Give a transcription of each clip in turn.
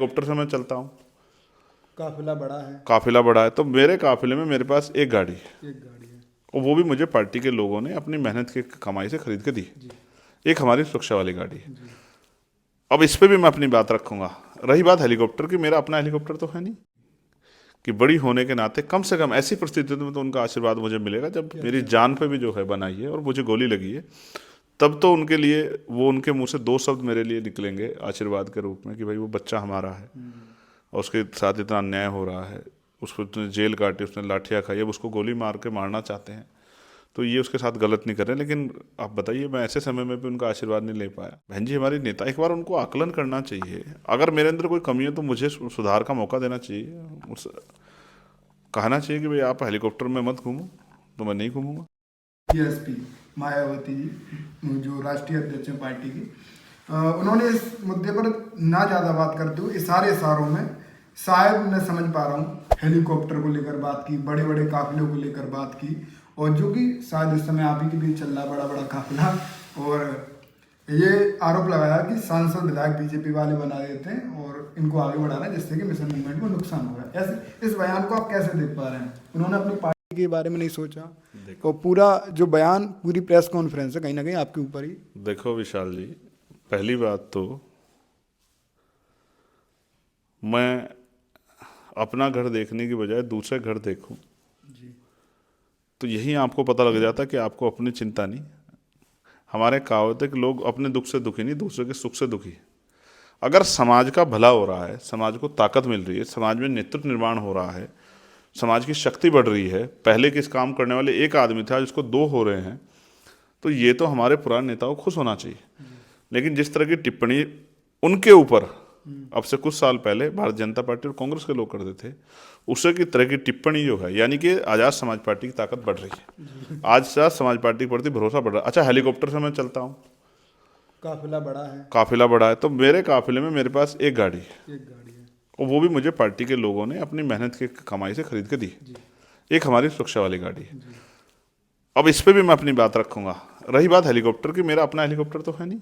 Helicopter से मैं चलता हूँ, काफिला बड़ा है। तो मेरे काफिले में मेरे पास एक गाड़ी है, एक गाड़ी है। और वो भी मुझे पार्टी के लोगों ने अपनी मेहनत की कमाई से खरीद के दी। जी। एक हमारी सुरक्षा वाली गाड़ी है। जी। अब इस पे भी मैं अपनी बात रखूंगा। रही बात हेलीकॉप्टर की, मेरा अपना हेलीकॉप्टर तो है नहीं, कि बड़ी होने के नाते कम से कम ऐसी परिस्थितियों में तो उनका आशीर्वाद मुझे मिलेगा जब कि मेरी अच्छा। जान पे भी जो है बनाई है और मुझे गोली लगी है, तब तो उनके लिए वो उनके मुंह से दो शब्द मेरे लिए निकलेंगे आशीर्वाद के रूप में कि भाई वो बच्चा हमारा है और उसके साथ इतना अन्याय हो रहा है, उसको इतने जेल काटी, उसने लाठियाँ खाई, अब उसको गोली मार के मारना चाहते हैं, तो ये उसके साथ गलत नहीं कर रहे। लेकिन आप बताइए, मैं ऐसे समय में भी उनका आशीर्वाद नहीं ले पाया। बहन जी हमारी नेता, एक बार उनको आकलन करना चाहिए। अगर मेरे अंदर कोई कमी है तो मुझे सुधार का मौका देना चाहिए, कहना चाहिए कि भाई आप हेलीकॉप्टर में मत घूमो, तो मैं नहीं घूमूंगा। बीएसपी मायावती जी, जो राष्ट्रीय अध्यक्ष हैं पार्टी की, उन्होंने इस मुद्दे पर ना ज़्यादा बात करते हुए इशारों में, शायद मैं समझ पा रहा हूँ, हेलीकॉप्टर को लेकर बात की, बड़े बड़े काफिलों को लेकर बात की, और जो कि शायद इस समय आप ही के बीच चल रहा बड़ा बड़ा काफिला, और ये आरोप लगाया कि सांसद विधायक बीजेपी वाले बना देते हैं और इनको आगे बढ़ा रहे हैं, जिससे कि मिशन मूवमेंट को नुकसान हो रहा है। ऐसे इस बयान को आप कैसे देख पा रहे हैं? उन्होंने अपनी पार्टी के बारे में नहीं सोचा, और पूरा जो बयान, पूरी प्रेस कॉन्फ्रेंस है कहीं ना कहीं आपके ऊपर ही। देखो विशाल जी, पहली बात तो मैं अपना घर देखने की बजाय दूसरे घर देखूं, जी। तो यही आपको पता लग जाता कि आपको अपनी चिंता नहीं। हमारे कहावत है कि लोग अपने दुख से दुखी नहीं, दूसरे के सुख से दुखी। अगर समाज का भला हो रहा है, समाज को ताकत मिल रही है, समाज में नेतृत्व निर्माण हो रहा है, समाज की शक्ति बढ़ रही है, पहले किस काम करने वाले एक आदमी था जिसको दो हो रहे हैं, तो ये तो हमारे पुराने नेताओं को खुश होना चाहिए। लेकिन जिस तरह की टिप्पणी उनके ऊपर अब से कुछ साल पहले भारतीय जनता पार्टी और कांग्रेस के लोग करते थे, उससे की तरह की टिप्पणी जो है, यानी कि आज़ाद समाज पार्टी की ताकत बढ़ रही है, आज़ाद समाज पार्टी के प्रति भरोसा बढ़ रहा है। अच्छा, हेलीकॉप्टर से मैं चलता हूँ, काफिला बड़ा है, तो मेरे काफिले में मेरे पास एक गाड़ी है, एक गाड़ी है। और वो भी मुझे पार्टी के लोगों ने अपनी मेहनत की कमाई से खरीद के दी। जी। एक हमारी सुरक्षा वाली गाड़ी है। जी। अब इस पे भी मैं अपनी बात रखूंगा। रही बात हेलीकॉप्टर की, मेरा अपना हेलीकॉप्टर तो है नहीं।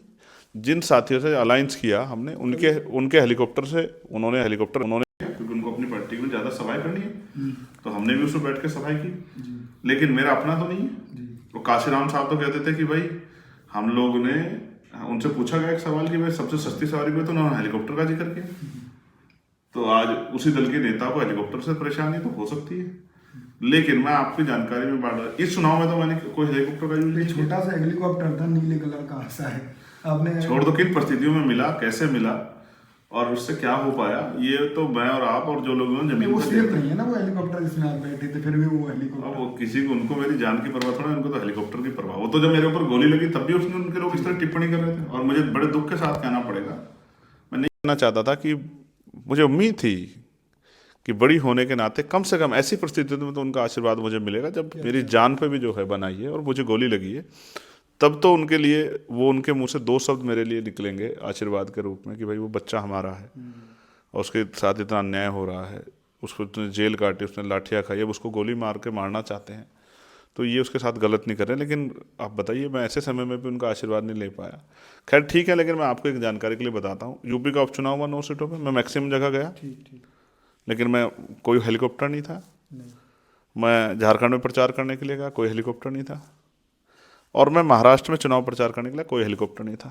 जिन साथियों से अलायंस किया हमने, उनके उनके हेलीकॉप्टर से उन्होंने क्योंकि उनको अपनी पार्टी में ज़्यादा सफाई करनी है, तो हमने भी उसमें बैठ के सफाई की। जी। लेकिन मेरा अपना तो नहीं है। जी। तो काशीराम साहब तो कहते थे कि भाई, हम लोग ने उनसे पूछा गया एक सवाल कि भाई सबसे सस्ती सवारी में, तो उन्होंने हेलीकॉप्टर का जिक्र किया। तो आज उसी दल के नेता को हेलीकॉप्टर से परेशानी तो हो सकती है, लेकिन मैं आपकी जानकारी में बांट रहा, इस चुनाव में तो मैंने कोई हेलीकॉप्टर का यूज नहीं किया। छोटा सा हेलीकॉप्टर था, नीले कलर का, आशा है आपने छोड़ दो, किन परिस्थितियों में मिला, कैसे मिला और उससे क्या हो पाया, ये तो मैं और आप और जो लोग जमीन वो पर सेफ नहीं है ना वो हेलीकॉप्टर जिसमें आप बैठे थे, फिर भी वो अब हेलीकॉप्टर। वो किसी को, उनको मेरी जान की परवाह थोड़ा, उनको तो हेलीकॉप्टर की परवाह। वो तो जब मेरे ऊपर गोली लगी तब भी उसने, उनके लोग इस तरह टिप्पणी कर रहे थे, और मुझे बड़े दुख के साथ कहना पड़ेगा, मैं नहीं कहना चाहता था कि मुझे उम्मीद थी कि बड़ी होने के नाते कम से कम ऐसी परिस्थितियों में तो उनका आशीर्वाद मुझे मिलेगा जब मेरी जान पे भी जो है बनाई है और मुझे गोली लगी है, तब तो उनके लिए वो उनके मुंह से दो शब्द मेरे लिए निकलेंगे आशीर्वाद के रूप में कि भाई वो बच्चा हमारा है और उसके साथ इतना अन्याय हो रहा है, उसको इतने जेल काटी, उसने लाठियाँ खाई, अब उसको गोली मार के मारना चाहते हैं, तो ये उसके साथ गलत नहीं कर रहे। लेकिन आप बताइए, मैं ऐसे समय में भी उनका आशीर्वाद नहीं ले पाया। खैर ठीक है, लेकिन मैं आपको एक जानकारी के लिए बताता हूँ, यूपी का उपचुनाव हुआ 9 सीटों पर, मैं मैक्सिमम जगह गया, ठीक ठीक। लेकिन मैं, कोई हेलीकॉप्टर नहीं था। नहीं। मैं झारखंड में प्रचार करने के लिए गया, कोई हेलीकॉप्टर नहीं था। और मैं महाराष्ट्र में चुनाव प्रचार करने के लिए, कोई हेलीकॉप्टर नहीं था।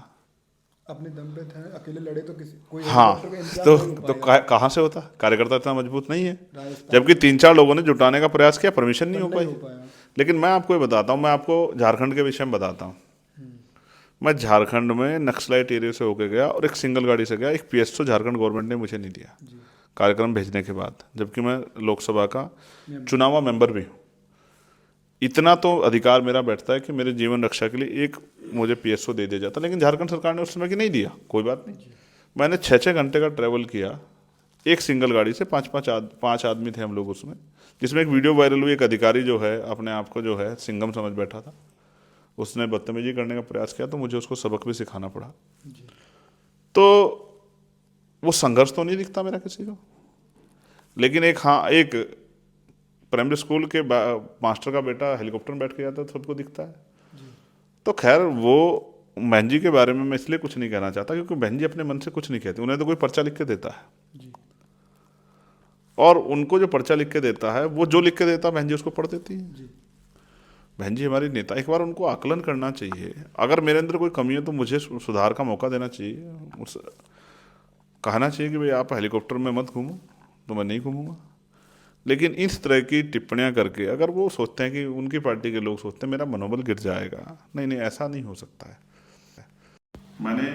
अपने दम पे थे, अकेले लड़े, तो किसी कोई हेलीकॉप्टर हाँ, का इंतजाम तो नहीं हो तो पाएगा। कहाँ से होता, कार्यकर्ता इतना मजबूत नहीं है। राजस्थान जबकि में 3-4 लोगों ने जुटाने का प्रयास किया, परमिशन नहीं पर हो नहीं पाई। हो पाया। लेकिन मैं आपको ये बताता हूँ, मैं आपको झारखंड के विषय में बताता हूँ। मैं झारखंड में नक्सलाइट एरिया से होके गया और एक सिंगल गाड़ी से गया, एक पीएसओ झारखंड गवर्नमेंट ने मुझे नहीं दिया जी। कार्यक्रम भेजने के बाद, जबकि मैं लोकसभा का मेंबर। चुनावा मेंबर भी हूँ। इतना तो अधिकार मेरा बैठता है कि मेरे जीवन रक्षा के लिए एक मुझे पीएसओ दे दिया जाता, लेकिन झारखंड सरकार ने उस समय की नहीं दिया। कोई बात नहीं, मैंने 6-6 घंटे का ट्रैवल किया एक सिंगल गाड़ी से, 5 आदमी थे हम लोग उसमें, जिसमें एक वीडियो वायरल हुई, एक अधिकारी जो है अपने आप को जो है सिंघम समझ बैठा था, उसने बदतमीजी करने का प्रयास किया, तो मुझे उसको सबक भी सिखाना पड़ा। जी। तो वो संघर्ष तो नहीं दिखता मेरा किसी को, लेकिन एक, हाँ, एक प्राइमरी स्कूल के मास्टर का बेटा हेलीकॉप्टर में बैठ के जाता है तो सबको दिखता है। जी। तो खैर, वो बहन जी के बारे में मैं इसलिए कुछ नहीं कहना चाहता क्योंकि बहन जी अपने मन से कुछ नहीं कहती, उन्हें तो कोई पर्चा लिख के देता है। जी। और उनको जो पर्चा लिख के देता है वो जो लिख के देता है बहन जी उसको पढ़ देती है। बहन जी हमारी नेता, एक बार उनको आकलन करना चाहिए। अगर मेरे अंदर कोई कमी है तो मुझे सुधार का मौका देना चाहिए, कहना चाहिए कि भाई आप हेलीकॉप्टर में मत घूमो, तो मैं नहीं घूमूंगा। लेकिन इस तरह की टिप्पणियां करके अगर वो सोचते हैं कि उनकी पार्टी के लोग सोचते हैं मेरा मनोबल गिर जाएगा, नहीं नहीं, ऐसा नहीं हो सकता है। मैंने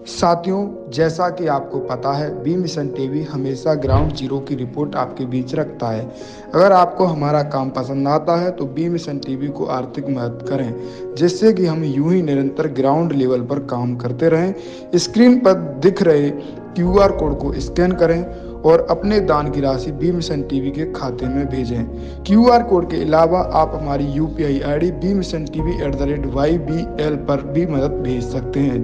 साथियों, जैसा कि आपको पता है, बी मिशन टीवी हमेशा ग्राउंड जीरो की रिपोर्ट आपके बीच रखता है। अगर आपको हमारा काम पसंद आता है तो बी मिशन टीवी को आर्थिक मदद करें, जिससे कि हम यूं ही निरंतर ग्राउंड लेवल पर काम करते रहें। स्क्रीन पर दिख रहे QR कोड को स्कैन करें और अपने दान की राशि बी मिशन टीवी के खाते में भेजें। QR कोड के अलावा आप हमारी UPI ID BMissionTV@YBL पर भी मदद भेज सकते हैं।